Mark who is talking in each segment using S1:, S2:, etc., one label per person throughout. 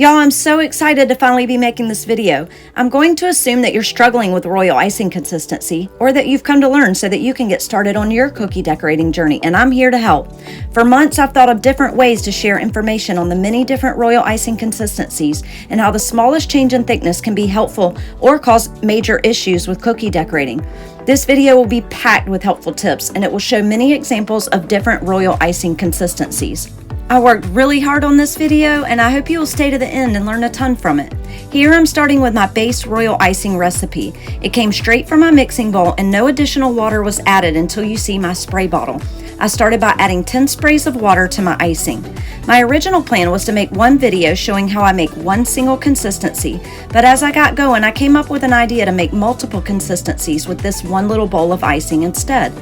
S1: Y'all, I'm so excited to finally be making this video. I'm going to assume that you're struggling with royal icing consistency, or that you've come to learn so that you can get started on your cookie decorating journey, and I'm here to help. For months, I've thought of different ways to share information on the many different royal icing consistencies and how the smallest change in thickness can be helpful or cause major issues with cookie decorating. This video will be packed with helpful tips, and it will show many examples of different royal icing consistencies. I worked really hard on this video, and I hope you will stay to the end and learn a ton from it. Here I'm starting with my base royal icing recipe. It came straight from my mixing bowl and no additional water was added until you see my spray bottle. I started by adding 10 sprays of water to my icing. My original plan was to make one video showing how I make one single consistency, but as I got going, I came up with an idea to make multiple consistencies with this one little bowl of icing instead.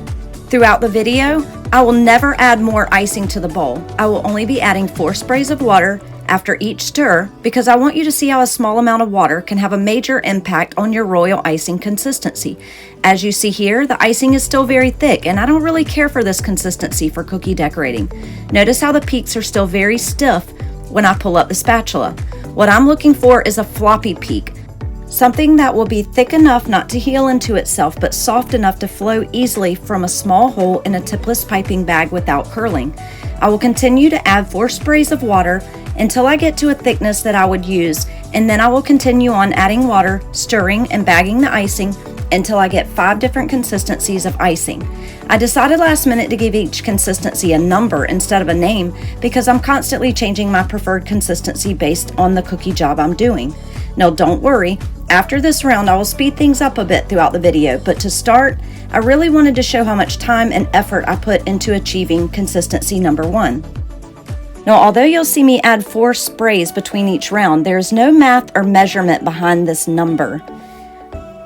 S1: Throughout the video, I will never add more icing to the bowl. I will only be adding 4 sprays of water after each stir because I want you to see how a small amount of water can have a major impact on your royal icing consistency. As you see here, the icing is still very thick, and I don't really care for this consistency for cookie decorating. Notice how the peaks are still very stiff when I pull up the spatula. What I'm looking for is a floppy peak. Something that will be thick enough not to heal into itself, but soft enough to flow easily from a small hole in a tipless piping bag without curling. I will continue to add 4 sprays of water until I get to a thickness that I would use, and then I will continue on adding water, stirring, and bagging the icing until I get 5 different consistencies of icing. I decided last minute to give each consistency a number instead of a name because I'm constantly changing my preferred consistency based on the cookie job I'm doing. Now don't worry, after this round I will speed things up a bit throughout the video, but to start, I really wanted to show how much time and effort I put into achieving consistency number 1. Now although you'll see me add 4 sprays between each round, there is no math or measurement behind this number.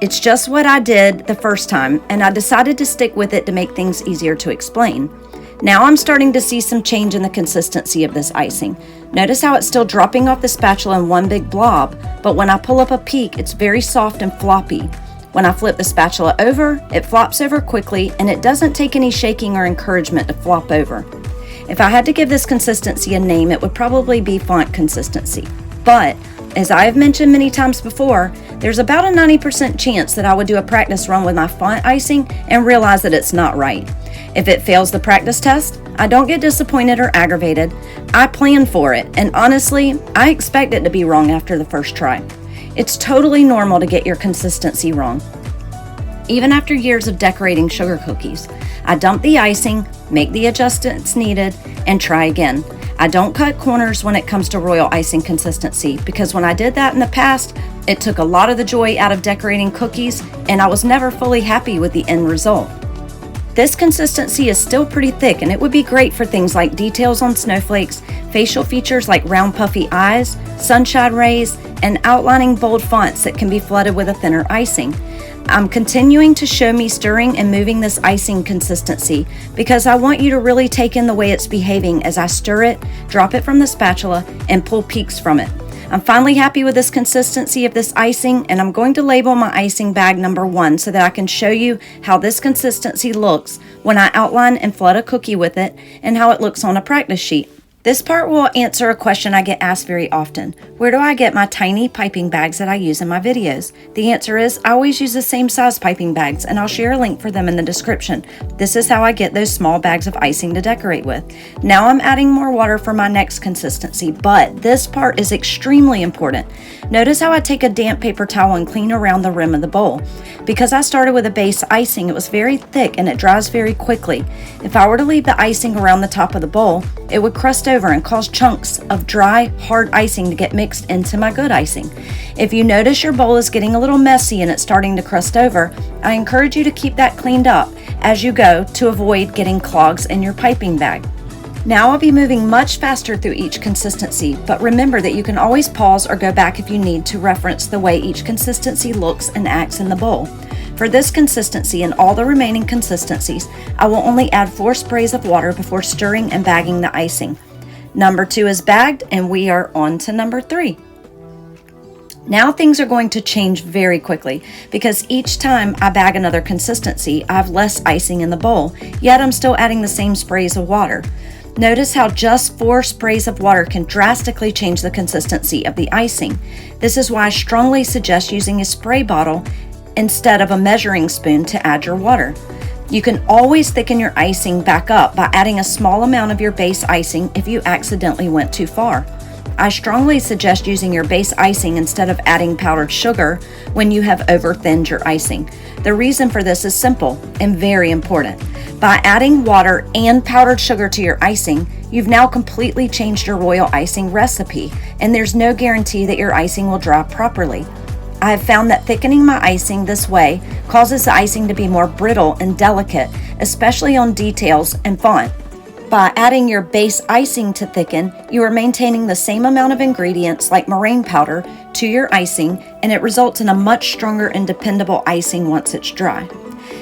S1: It's just what I did the first time, and I decided to stick with it to make things easier to explain. Now I'm starting to see some change in the consistency of this icing. Notice how it's still dropping off the spatula in one big blob, but when I pull up a peak, it's very soft and floppy. When I flip the spatula over, it flops over quickly, and it doesn't take any shaking or encouragement to flop over. If I had to give this consistency a name, it would probably be font consistency. But, as I have mentioned many times before, there's about a 90% chance that I would do a practice run with my font icing and realize that it's not right. If it fails the practice test, I don't get disappointed or aggravated. I plan for it, and honestly, I expect it to be wrong after the first try. It's totally normal to get your consistency wrong. Even after years of decorating sugar cookies, I dump the icing, make the adjustments needed, and try again. I don't cut corners when it comes to royal icing consistency because when I did that in the past, it took a lot of the joy out of decorating cookies, and I was never fully happy with the end result. This consistency is still pretty thick, and it would be great for things like details on snowflakes, facial features like round puffy eyes, sunshine rays, and outlining bold fonts that can be flooded with a thinner icing. I'm continuing to show me stirring and moving this icing consistency because I want you to really take in the way it's behaving as I stir it, drop it from the spatula, and pull peaks from it. I'm finally happy with this consistency of this icing, and I'm going to label my icing bag number 1 so that I can show you how this consistency looks when I outline and flood a cookie with it and how it looks on a practice sheet. This part will answer a question I get asked very often. Where do I get my tiny piping bags that I use in my videos? The answer is I always use the same size piping bags, and I'll share a link for them in the description. This is how I get those small bags of icing to decorate with. Now I'm adding more water for my next consistency, but this part is extremely important. Notice how I take a damp paper towel and clean around the rim of the bowl. Because I started with a base icing, it was very thick and it dries very quickly. If I were to leave the icing around the top of the bowl, it would crust over and cause chunks of dry, hard icing to get mixed into my good icing. If you notice your bowl is getting a little messy and it's starting to crust over, I encourage you to keep that cleaned up as you go to avoid getting clogs in your piping bag. Now I'll be moving much faster through each consistency, but remember that you can always pause or go back if you need to reference the way each consistency looks and acts in the bowl. For this consistency and all the remaining consistencies, I will only add 4 sprays of water before stirring and bagging the icing. Number 2 is bagged, and we are on to number 3. Now things are going to change very quickly because each time I bag another consistency, I have less icing in the bowl, yet I'm still adding the same sprays of water. Notice how just 4 sprays of water can drastically change the consistency of the icing. This is why I strongly suggest using a spray bottle instead of a measuring spoon to add your water. You can always thicken your icing back up by adding a small amount of your base icing if you accidentally went too far. I strongly suggest using your base icing instead of adding powdered sugar when you have over-thinned your icing. The reason for this is simple and very important. By adding water and powdered sugar to your icing, you've now completely changed your royal icing recipe, and there's no guarantee that your icing will dry properly. I have found that thickening my icing this way causes the icing to be more brittle and delicate, especially on details and font. By adding your base icing to thicken, you are maintaining the same amount of ingredients like meringue powder to your icing, and it results in a much stronger and dependable icing once it's dry.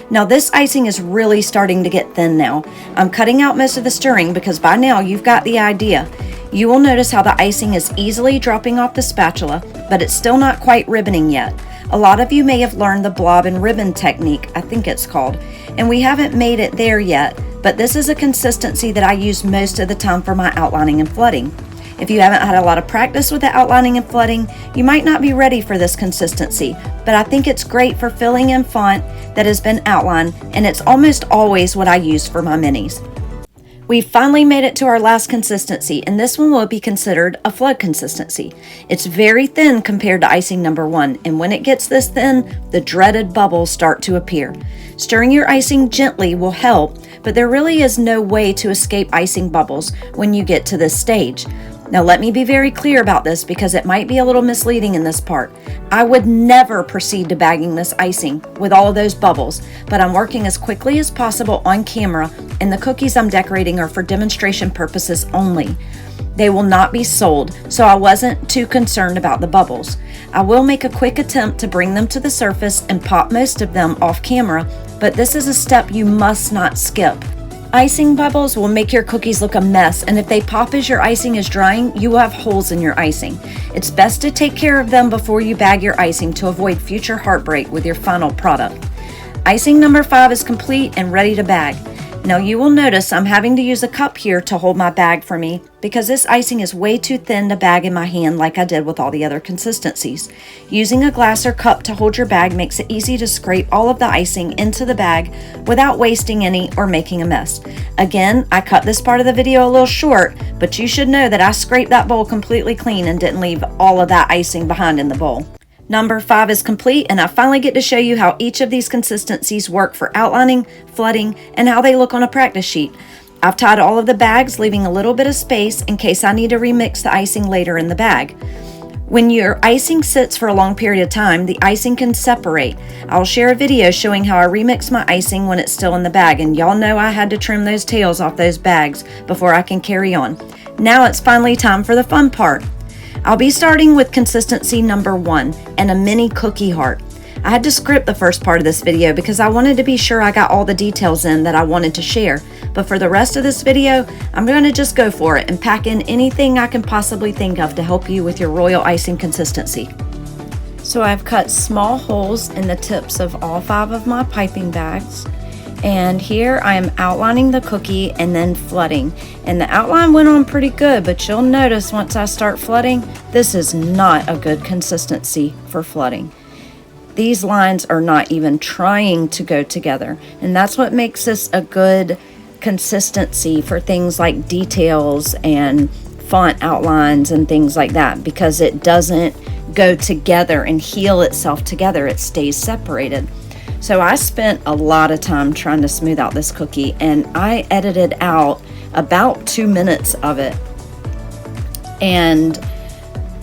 S1: Now this icing is really starting to get thin now. I'm cutting out most of the stirring because by now you've got the idea. You will notice how the icing is easily dropping off the spatula, but it's still not quite ribboning yet. A lot of you may have learned the blob and ribbon technique, I think it's called, and we haven't made it there yet, but this is a consistency that I use most of the time for my outlining and flooding. If you haven't had a lot of practice with the outlining and flooding, you might not be ready for this consistency, but I think it's great for filling in font that has been outlined, and it's almost always what I use for my minis. We've finally made it to our last consistency, and this one will be considered a flood consistency. It's very thin compared to icing number 1, and when it gets this thin, the dreaded bubbles start to appear. Stirring your icing gently will help, but there really is no way to escape icing bubbles when you get to this stage. Now let me be very clear about this because it might be a little misleading in this part. I would never proceed to bagging this icing with all of those bubbles, but I'm working as quickly as possible on camera, and the cookies I'm decorating are for demonstration purposes only. They will not be sold, so I wasn't too concerned about the bubbles. I will make a quick attempt to bring them to the surface and pop most of them off camera, but this is a step you must not skip. Icing bubbles will make your cookies look a mess, and if they pop as your icing is drying, you will have holes in your icing. It's best to take care of them before you bag your icing to avoid future heartbreak with your final product. Icing number 5 is complete and ready to bag. Now you will notice I'm having to use a cup here to hold my bag for me because this icing is way too thin to bag in my hand like I did with all the other consistencies. Using a glass or cup to hold your bag makes it easy to scrape all of the icing into the bag without wasting any or making a mess. Again, I cut this part of the video a little short, but you should know that I scraped that bowl completely clean and didn't leave all of that icing behind in the bowl. Number 5 is complete, and I finally get to show you how each of these consistencies work for outlining, flooding, and how they look on a practice sheet. I've tied all of the bags, leaving a little bit of space in case I need to remix the icing later in the bag. When your icing sits for a long period of time, the icing can separate. I'll share a video showing how I remix my icing when it's still in the bag, and y'all know I had to trim those tails off those bags before I can carry on. Now it's finally time for the fun part. I'll be starting with consistency number 1 and a mini cookie heart. I had to script the first part of this video because I wanted to be sure I got all the details in that I wanted to share, but for the rest of this video, I'm going to just go for it and pack in anything I can possibly think of to help you with your royal icing consistency. So I've cut small holes in the tips of all 5 of my piping bags. And here I am outlining the cookie and then flooding. And the outline went on pretty good, but you'll notice once I start flooding, this is not a good consistency for flooding. These lines are not even trying to go together. And that's what makes this a good consistency for things like details and font outlines and things like that, because it doesn't go together and heal itself together. It stays separated. So I spent a lot of time trying to smooth out this cookie, and I edited out about 2 minutes of it. And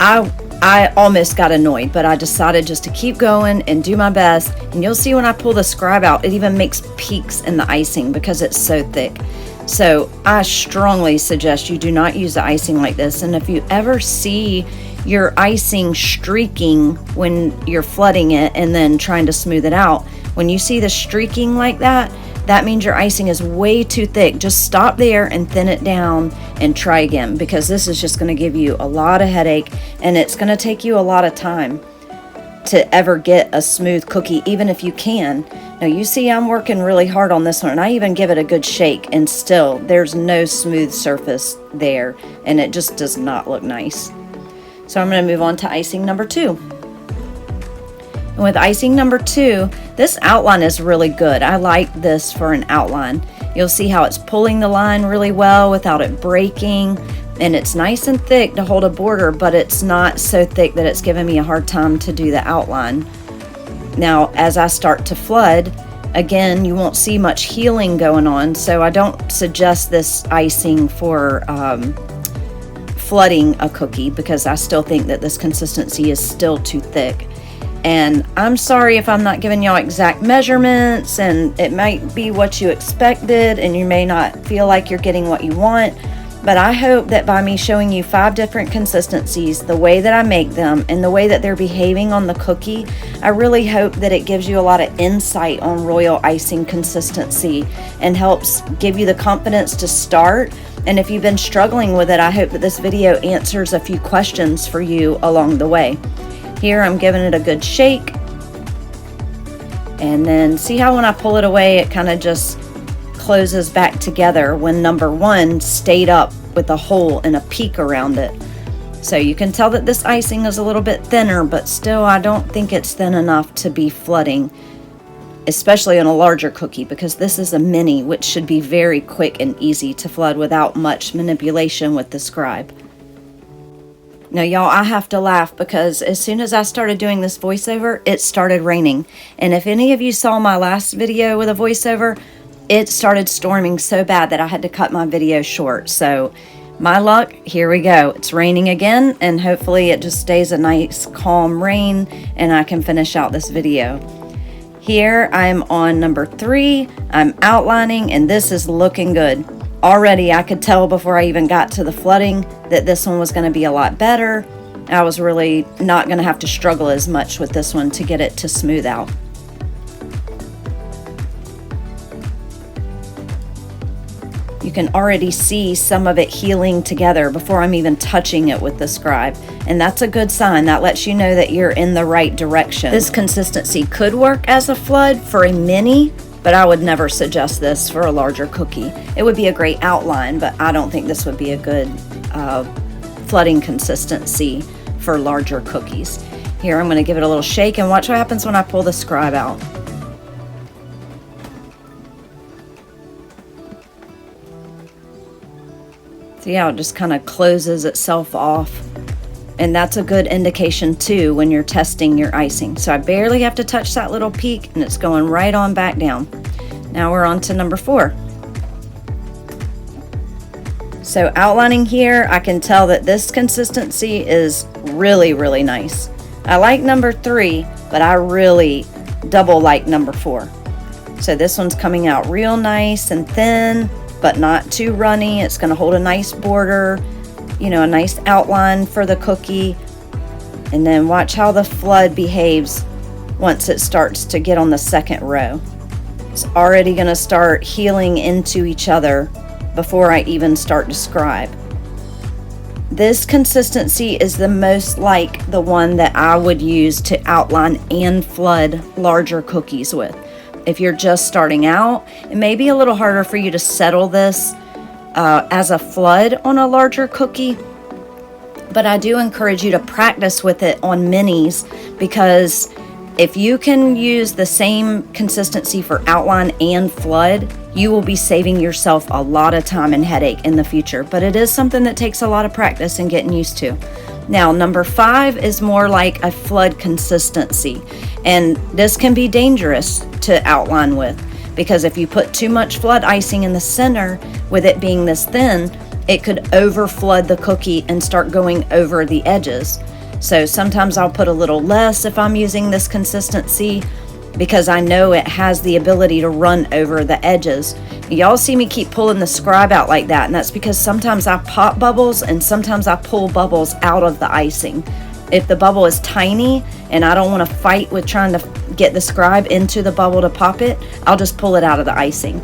S1: I almost got annoyed, but I decided just to keep going and do my best. And you'll see when I pull the scribe out, it even makes peaks in the icing because it's so thick. So I strongly suggest you do not use the icing like this. And if you ever see your icing streaking when you're flooding it and then trying to smooth it out, when you see the streaking like that, that means your icing is way too thick. Just stop there and thin it down and try again, because this is just going to give you a lot of headache, and it's going to take you a lot of time to ever get a smooth cookie, even if you can, Now you see I'm working really hard on this one, and I even give it a good shake, and still there's no smooth surface there, and it just does not look nice. So I'm going to move on to icing number 2. And with icing number 2, this outline is really good. I like this for an outline. You'll see how it's pulling the line really well without it breaking, and it's nice and thick to hold a border, but it's not so thick that it's giving me a hard time to do the outline. Now, as I start to flood, again, you won't see much healing going on, so I don't suggest this icing for flooding a cookie, because I still think that this consistency is still too thick. And I'm sorry if I'm not giving y'all exact measurements, and it might be what you expected, and you may not feel like you're getting what you want. But I hope that by me showing you 5 different consistencies, the way that I make them and the way that they're behaving on the cookie, I really hope that it gives you a lot of insight on royal icing consistency and helps give you the confidence to start. And if you've been struggling with it, I hope that this video answers a few questions for you along the way. Here I'm giving it a good shake. And then see how when I pull it away, it kind of just closes back together when number 1 stayed up with a hole and a peak around it. So you can tell that this icing is a little bit thinner, but still I don't think it's thin enough to be flooding, especially on a larger cookie, because this is a mini, which should be very quick and easy to flood without much manipulation with the scribe. Now y'all, I have to laugh because as soon as I started doing this voiceover, it started raining. And if any of you saw my last video with a voiceover, it started storming so bad that I had to cut my video short. So my luck, here we go. It's raining again, and hopefully it just stays a nice calm rain and I can finish out this video. Here I'm on number 3. I'm outlining, and this is looking good. Already I could tell before I even got to the flooding that this one was going to be a lot better. I was really not going to have to struggle as much with this one to get it to smooth out. You can already see some of it healing together before I'm even touching it with the scribe. And that's a good sign. That lets you know that you're in the right direction. This consistency could work as a flood for a mini, but I would never suggest this for a larger cookie. It would be a great outline, but I don't think this would be a good flooding consistency for larger cookies. Here, I'm going to give it a little shake and watch what happens when I pull the scribe out. See how it just kind of closes itself off? And that's a good indication too when you're testing your icing. So I barely have to touch that little peak, and it's going right on back down. Now we're on to number 4. So outlining here, I can tell that this consistency is really, really nice. I like number 3, but I really double like number 4. So this one's coming out real nice and thin, but not too runny. It's going to hold a nice border, you know, a nice outline for the cookie. And then watch how the flood behaves once it starts to get on the second row. It's already going to start healing into each other before I even start to scribe. This consistency is the most like the one that I would use to outline and flood larger cookies with. If you're just starting out, it may be a little harder for you to settle this as a flood on a larger cookie, but I do encourage you to practice with it on minis, because if you can use the same consistency for outline and flood, you will be saving yourself a lot of time and headache in the future. But it is something that takes a lot of practice and getting used to. Now, number 5 is more like a flood consistency, and this can be dangerous to outline with, because if you put too much flood icing in the center with it being this thin, it could over flood the cookie and start going over the edges. So sometimes I'll put a little less if I'm using this consistency, because I know it has the ability to run over the edges. Y'all see me keep pulling the scribe out like that, and that's because sometimes I pop bubbles and sometimes I pull bubbles out of the icing. If the bubble is tiny and I don't want to fight with trying to get the scribe into the bubble to pop it, I'll just pull it out of the icing.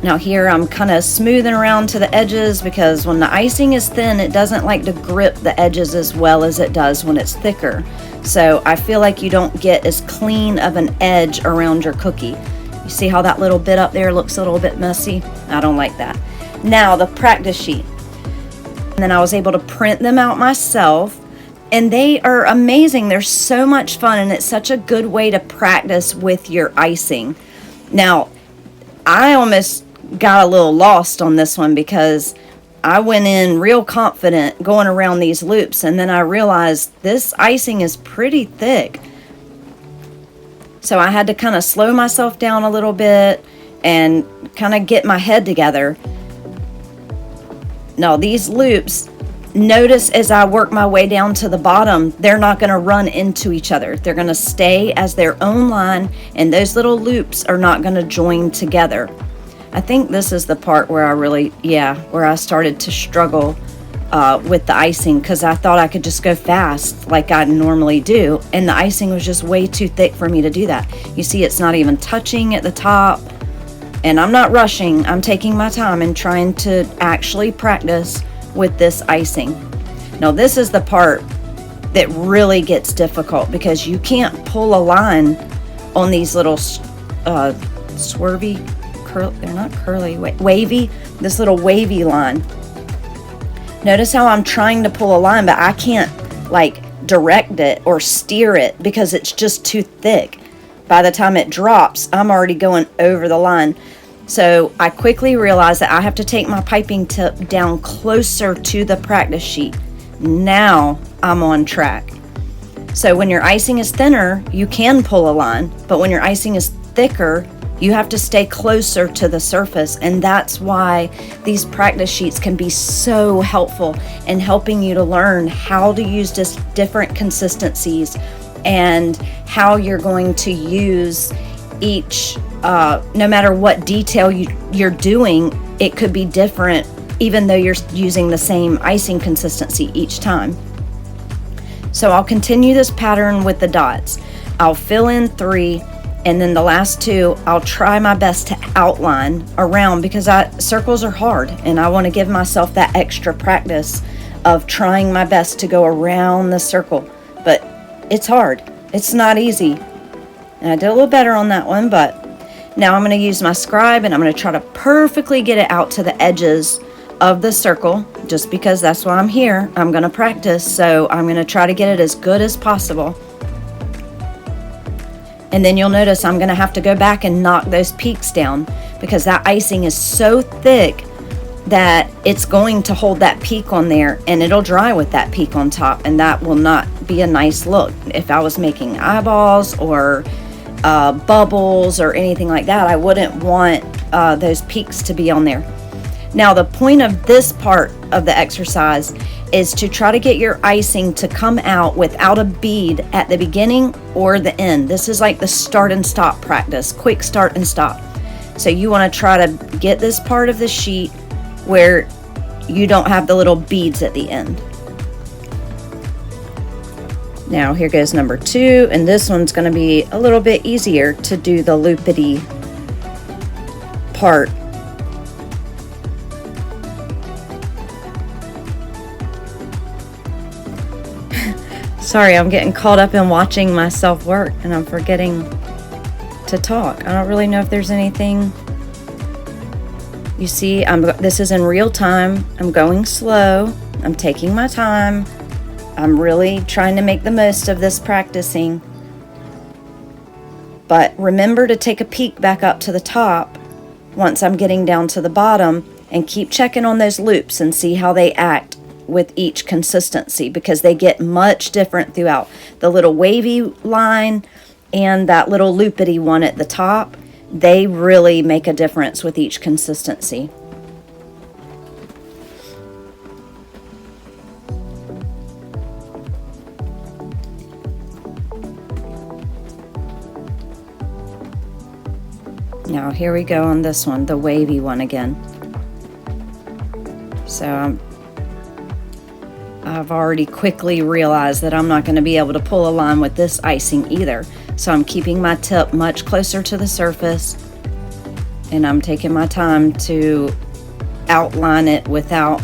S1: Now here I'm kind of smoothing around to the edges because when the icing is thin, it doesn't like to grip the edges as well as it does when it's thicker. So I feel like you don't get as clean of an edge around your cookie. You see how that little bit up there looks a little bit messy? I don't like that. Now the practice sheet. And then I was able to print them out myself, and they are amazing. They're so much fun, and it's such a good way to practice with your icing. Now, I almost got a little lost on this one because I went in real confident going around these loops, and then I realized this icing is pretty thick. So I had to kind of slow myself down a little bit and kind of get my head together. Now these loops, notice as I work my way down to the bottom, they're not going to run into each other. They're going to stay as their own line, and those little loops are not going to join together. I think this is the part where where I started to struggle with the icing, because I thought I could just go fast like I normally do, and the icing was just way too thick for me to do that. You see, it's not even touching at the top, and I'm not rushing. I'm taking my time and trying to actually practice with this icing. Now this is the part that really gets difficult, because you can't pull a line on these little swervy, they're not curly, wavy, this little wavy line. Notice how I'm trying to pull a line, but I can't like direct it or steer it because it's just too thick. By the time it drops, I'm already going over the line. So I quickly realized that I have to take my piping tip down closer to the practice sheet. Now I'm on track. So when your icing is thinner, you can pull a line, but when your icing is thicker, you have to stay closer to the surface, and that's why these practice sheets can be so helpful in helping you to learn how to use just different consistencies and how you're going to use each, no matter what detail you're doing, it could be different even though you're using the same icing consistency each time. So I'll continue this pattern with the dots. I'll fill in 3, and then the last 2, I'll try my best to outline around, because circles are hard, and I want to give myself that extra practice of trying my best to go around the circle. But it's hard. It's not easy. And I did a little better on that one, but now I'm going to use my scribe, and I'm going to try to perfectly get it out to the edges of the circle, just because that's why I'm here. I'm going to practice, so I'm going to try to get it as good as possible. And then you'll notice I'm going to have to go back and knock those peaks down, because that icing is so thick that it's going to hold that peak on there, and it'll dry with that peak on top, and that will not be a nice look. If I was making eyeballs or bubbles or anything like that, I wouldn't want those peaks to be on there. Now the point of this part of the exercise is to try to get your icing to come out without a bead at the beginning or the end. This is like the start and stop practice, quick start and stop. So you want to try to get this part of the sheet where you don't have the little beads at the end. Now here goes number 2, and this one's going to be a little bit easier to do the loopity part. Sorry, I'm getting caught up in watching myself work, and I'm forgetting to talk. I don't really know if there's anything. You see, this is in real time. I'm going slow. I'm taking my time. I'm really trying to make the most of this practicing. But remember to take a peek back up to the top once I'm getting down to the bottom, and keep checking on those loops and see how they act with each consistency, because they get much different throughout. The little wavy line and that little loopity one at the top, they really make a difference with each consistency. Now here we go on this one, the wavy one again. So I've already quickly realized that I'm not going to be able to pull a line with this icing either. So I'm keeping my tip much closer to the surface. And I'm taking my time to outline it without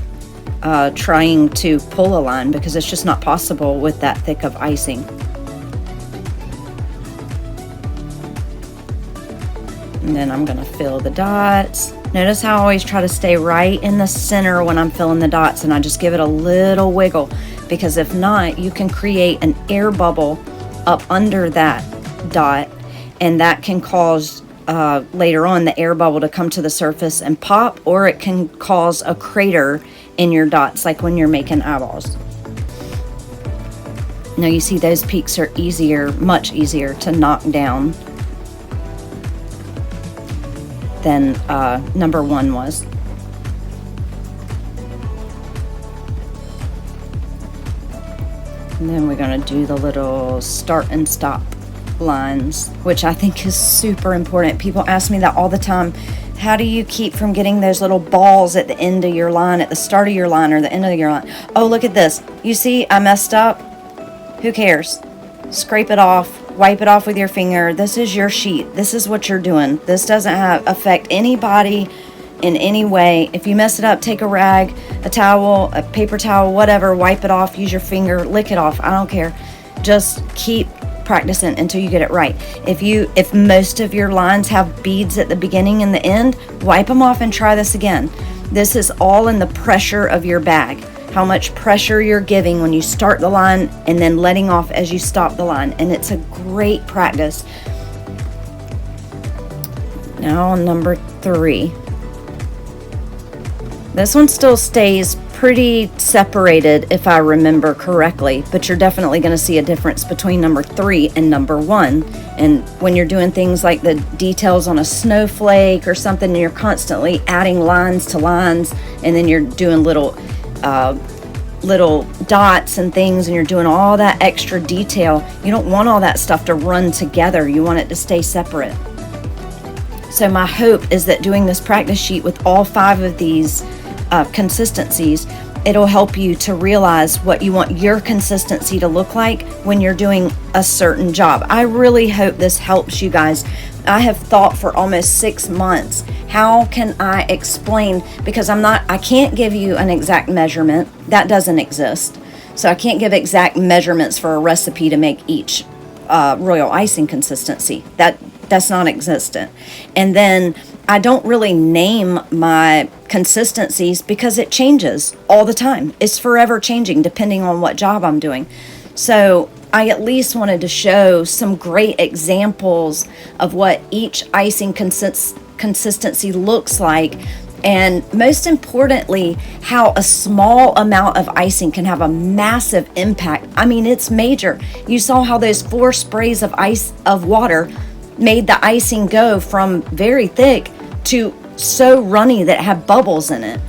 S1: trying to pull a line, because it's just not possible with that thick of icing. And then I'm going to fill the dots. Notice how I always try to stay right in the center when I'm filling the dots, and I just give it a little wiggle, because if not, you can create an air bubble up under that dot, and that can cause later on the air bubble to come to the surface and pop, or it can cause a crater in your dots, like when you're making eyeballs. Now you see those peaks are easier, much easier to knock down than number 1 was. And then we're going to do the little start and stop lines, which I think is super important. People ask me that all the time. How do you keep from getting those little balls at the end of your line, at the start of your line or the end of your line? Oh, look at this. You see, I messed up. Who cares? Scrape it off. Wipe it off with your finger. This is your sheet. This is what you're doing. This doesn't affect anybody in any way. If you mess it up, take a rag, a towel, a paper towel, whatever, wipe it off, use your finger, lick it off. I don't care. Just keep practicing until you get it right. If most of your lines have beads at the beginning and the end, wipe them off and try this again. This is all in the pressure of your bag. How much pressure you're giving when you start the line and then letting off as you stop the line. And it's a great practice. Now on number 3. This one still stays pretty separated if I remember correctly, but you're definitely going to see a difference between number 3 and number 1. And when you're doing things like the details on a snowflake or something, and you're constantly adding lines to lines, and then you're doing little dots and things, and you're doing all that extra detail, you don't want all that stuff to run together. You want it to stay separate. So my hope is that doing this practice sheet with all 5 of these consistencies, it'll help you to realize what you want your consistency to look like when you're doing a certain job. I really hope this helps you guys. I have thought for almost 6 months, how can I explain, because I can't give you an exact measurement. That doesn't exist. So I can't give exact measurements for a recipe to make each royal icing consistency. That's non-existent. And then I don't really name my consistencies because it changes all the time. It's forever changing depending on what job I'm doing. So I at least wanted to show some great examples of what each icing consistency looks like, and most importantly, how a small amount of icing can have a massive impact. I mean, it's major. You saw how those 4 sprays of water made the icing go from very thick to so runny that it had bubbles in it.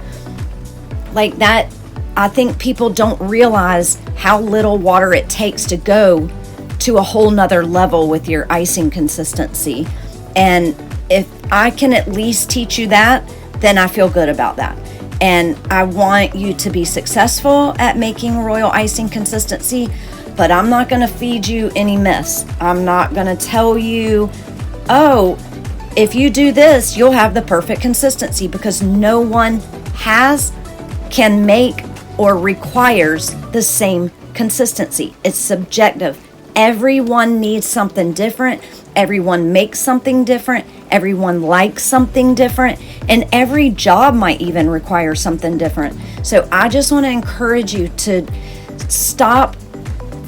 S1: Like that, I think people don't realize how little water it takes to go to a whole nother level with your icing consistency. And if I can at least teach you that, then I feel good about that. And I want you to be successful at making royal icing consistency, but I'm not going to feed you any myths. I'm not going to tell you, oh, if you do this, you'll have the perfect consistency, because no one can make or requires the same consistency. It's subjective. Everyone needs something different. Everyone makes something different. Everyone likes something different. And every job might even require something different. So I just want to encourage you to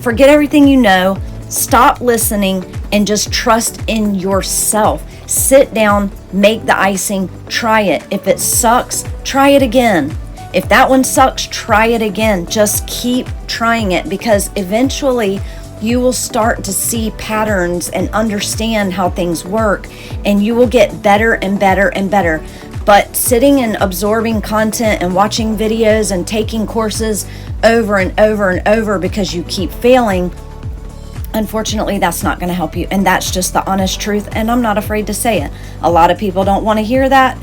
S1: forget everything you know, stop listening, and just trust in yourself. Sit down, make the icing, try it. If it sucks, try it again. If that one sucks, try it again. Just keep trying it, because eventually you will start to see patterns and understand how things work, and you will get better and better and better. But sitting and absorbing content and watching videos and taking courses over and over and over because you keep failing, unfortunately, that's not going to help you. And that's just the honest truth. And I'm not afraid to say it. A lot of people don't want to hear that.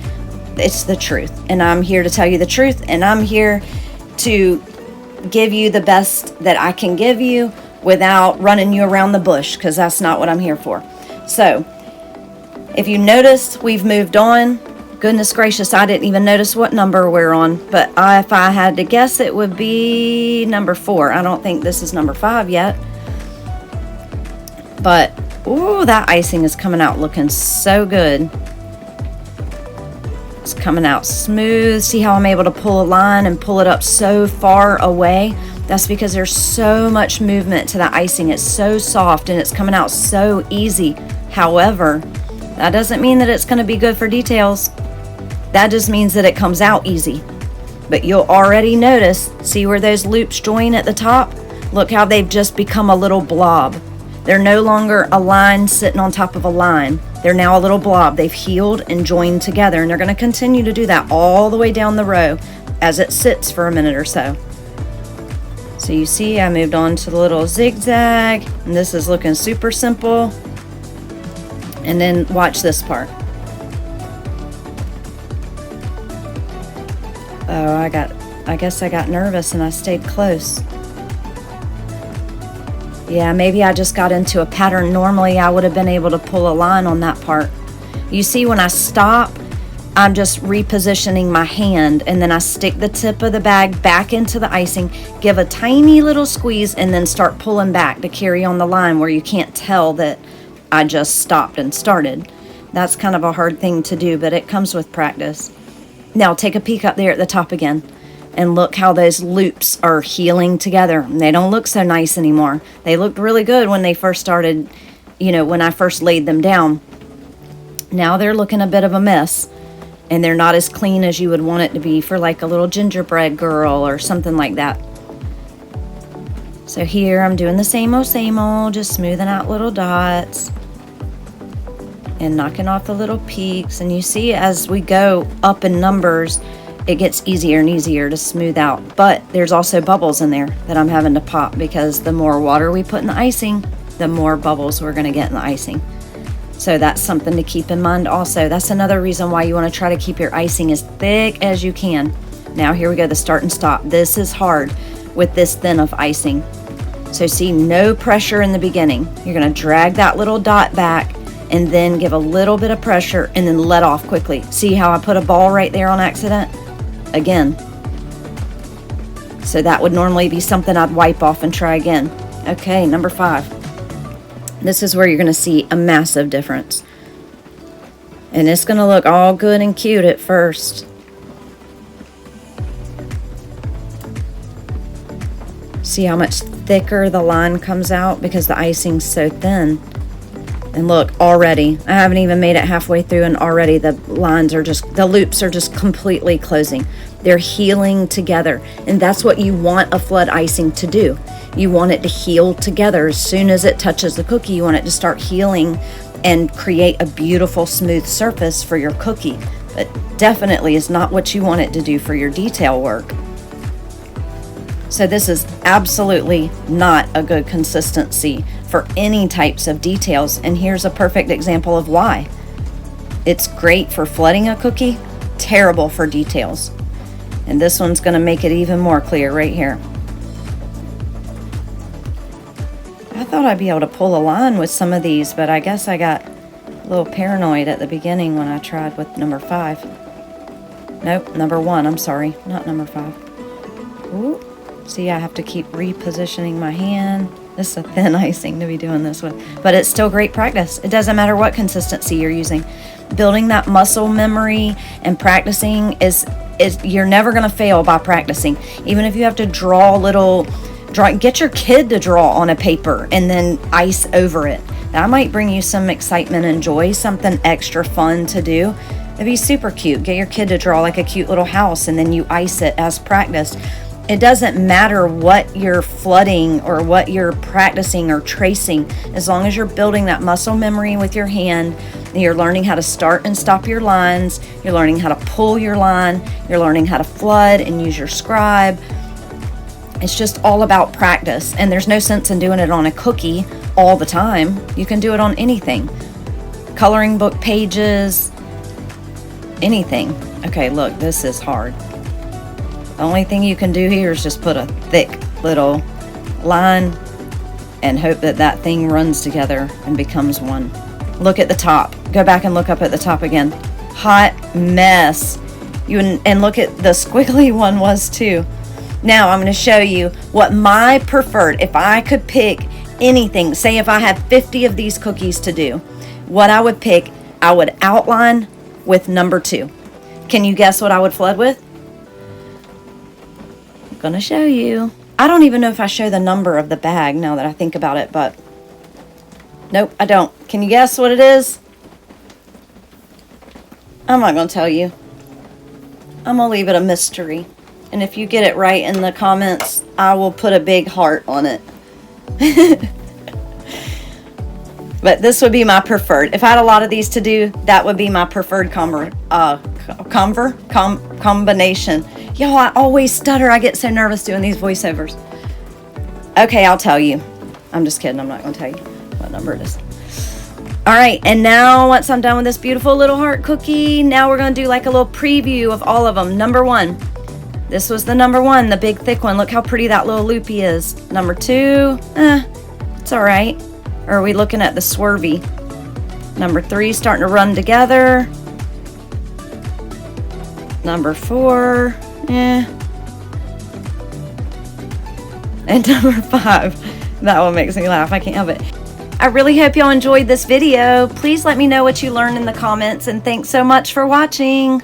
S1: It's the truth. And I'm here to tell you the truth. And I'm here to give you the best that I can give you without running you around the bush, because that's not what I'm here for. So If you notice, we've moved on. Goodness gracious, I didn't even notice what number we're on, but if I had to guess, it would be number 4. I don't think this is number 5 yet. But, ooh, that icing is coming out looking so good. It's coming out smooth. See how I'm able to pull a line and pull it up so far away? That's because there's so much movement to the icing. It's so soft and it's coming out so easy. However, that doesn't mean that it's going to be good for details. That just means that it comes out easy. But you'll already notice, see where those loops join at the top? Look how they've just become a little blob. They're no longer a line sitting on top of a line. They're now a little blob. They've healed and joined together, and they're going to continue to do that all the way down the row as it sits for a minute or so. So you see I moved on to the little zigzag, and this is looking super simple. And then watch this part. Oh, I guess I got nervous and I stayed close. Yeah, maybe I just got into a pattern. Normally I would have been able to pull a line on that part. You see, when I stop, I'm just repositioning my hand, and then I stick the tip of the bag back into the icing, give a tiny little squeeze, and then start pulling back to carry on the line where you can't tell that I just stopped and started. That's kind of a hard thing to do, but it comes with practice. Now take a peek up there at the top again, and look how those loops are healing together. They don't look so nice anymore. They looked really good when they first started, when I first laid them down. Now they're looking a bit of a mess, and they're not as clean as you would want it to be for like a little gingerbread girl or something like that. So here I'm doing the same old, just smoothing out little dots and knocking off the little peaks. And you see, as we go up in numbers, it gets easier and easier to smooth out. But there's also bubbles in there that I'm having to pop, because the more water we put in the icing, the more bubbles we're going to get in the icing. So that's something to keep in mind also. That's another reason why you want to try to keep your icing as thick as you can. Now here we go, the start and stop. This is hard with this thin of icing. So see, no pressure in the beginning. You're going to drag that little dot back and then give a little bit of pressure and then let off quickly. See how I put a ball right there on accident? Again. So that would normally be something I'd wipe off and try again. Okay, number 5. This is where you're going to see a massive difference. And it's going to look all good and cute at first. See how much thicker the line comes out because the icing's so thin. And look, already, I haven't even made it halfway through, and already the loops are just completely closing. They're healing together. And that's what you want a flood icing to do. You want it to heal together. As soon as it touches the cookie, you want it to start healing and create a beautiful, smooth surface for your cookie. But definitely is not what you want it to do for your detail work. So this is absolutely not a good consistency for any types of details, and here's a perfect example of why. It's great for flooding a cookie, terrible for details. And this one's going to make it even more clear right here. I thought I'd be able to pull a line with some of these, but I guess I got a little paranoid at the beginning when I tried with number 5. Nope, number 1, I'm sorry, not number 5. Ooh. See, I have to keep repositioning my hand. This is a thin icing to be doing this with, but it's still great practice. It doesn't matter what consistency you're using. Building that muscle memory and practicing is you're never going to fail by practicing. Even if you have to get your kid to draw on a paper and then ice over it. That might bring you some excitement and joy, something extra fun to do. It'd be super cute. Get your kid to draw like a cute little house, and then you ice it as practice. It doesn't matter what you're flooding or what you're practicing or tracing, as long as you're building that muscle memory with your hand. You're learning how to start and stop your lines. You're learning how to pull your line. You're learning how to flood and use your scribe. It's just all about practice, and there's no sense in doing it on a cookie all the time. You can do it on anything. Coloring book pages, anything. Okay, look, this is hard. The only thing you can do here is just put a thick little line and hope that that thing runs together and becomes one. Look at the top. Go back and look up at the top again. Hot mess. And look at the squiggly one was too. Now I'm going to show you what my preferred, if I could pick anything, say if I had 50 of these cookies to do, what I would pick, I would outline with number 2. Can you guess what I would flood with? I'm going to show you. I don't even know if I show the number of the bag now that I think about it, but nope, I don't. Can you guess what it is? I'm not going to tell you. I'm going to leave it a mystery. And if you get it right in the comments, I will put a big heart on it. But this would be my preferred. If I had a lot of these to do, that would be my preferred combination. Y'all, I always stutter. I get so nervous doing these voiceovers. Okay, I'll tell you. I'm just kidding. I'm not going to tell you what number it is. All right, and now once I'm done with this beautiful little heart cookie, now we're going to do like a little preview of all of them. Number 1. This was the number 1, the big thick one. Look how pretty that little loopy is. Number 2, it's all right. Or are we looking at the swervy? Number 3, starting to run together. Number 4, And number 5, that one makes me laugh. I can't help it. I really hope y'all enjoyed this video. Please let me know what you learned in the comments, and thanks so much for watching.